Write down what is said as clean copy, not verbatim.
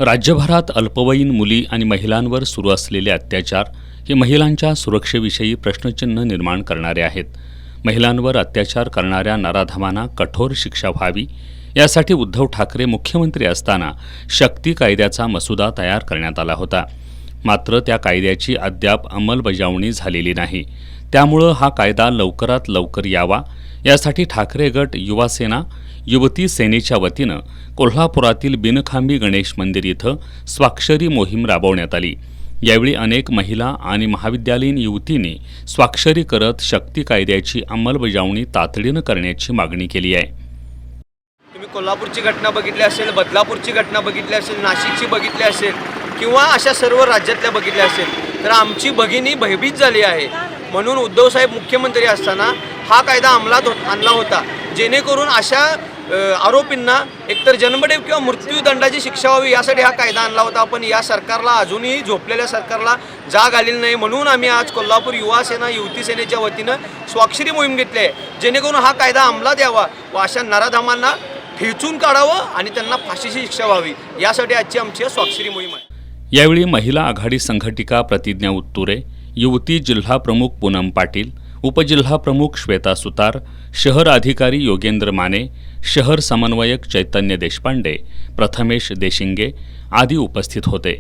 राज्यभरात अल्पवयीन मुली आणि महिलांवर सुरू असलेले अत्याचार हे महिलांच्या सुरक्षेविषयी प्रश्नचिन्ह निर्माण करणारे आहेत. महिलांवर अत्याचार करणाऱ्या नराधमांना कठोर शिक्षा व्हावी यासाठी उद्धव ठाकरे मुख्यमंत्री असताना शक्ती कायद्याचा मसुदा तयार करण्यात आला होता. मात्र त्या कायद्याची अद्याप अंमलबजावणी झालेली नाही. त्यामुळं हा कायदा लवकरात लवकर यावा यासाठी ठाकरे गट युवा सेना युवती सेनेच्या वतीनं कोल्हापुरातील बिनखांबी गणेश मंदिर इथं स्वाक्षरी मोहीम राबवण्यात आली. यावेळी अनेक महिला आणि महाविद्यालयीन युवतींनी स्वाक्षरी करत शक्ती कायद्याची अंमलबजावणी तातडीनं करण्याची मागणी केली आहे. तुम्ही कोल्हापूरची घटना बघितली असेल, बदलापूरची घटना बघितली असेल, नाशिकची बघितली असेल किंवा अशा सर्व राज्यातल्या बघितल्या असेल तर आमची भगिनी भयभीत झाली आहे. म्हणून उद्धवसाहेब मुख्यमंत्री असताना हा कायदा अंमलात आणला होता, जेणेकरून अशा आरोपींना एकतर जन्मठेप किंवा मृत्यूदंडाची शिक्षा व्हावी यासाठी हा कायदा आणला होता. पण या सरकारला अजूनही झोपलेल्या सरकारला जाग आलेली नाही. म्हणून आम्ही आज कोल्हापूर युवा सेना युवती सेनेच्या वतीनं स्वाक्षरी मोहीम घेतली आहे, जेणेकरून हा कायदा अंमलात यावा व अशा नराधमांना ठेचून काढावं आणि त्यांना फाशीची शिक्षा व्हावी यासाठी आजची आमची स्वाक्षरी मोहीम आहे. यावेळी महिला आघाडी संघटिका प्रतिज्ञा उत्तुरे, युवती जिल्हा प्रमुख पूनम पाटील, उपजिल्हा प्रमुख श्वेता सुतार, शहर अधिकारी योगेंद्र माने, शहर समन्वयक चैतन्य देशपांडे, प्रथमेश देशिंगे आदी उपस्थित होते.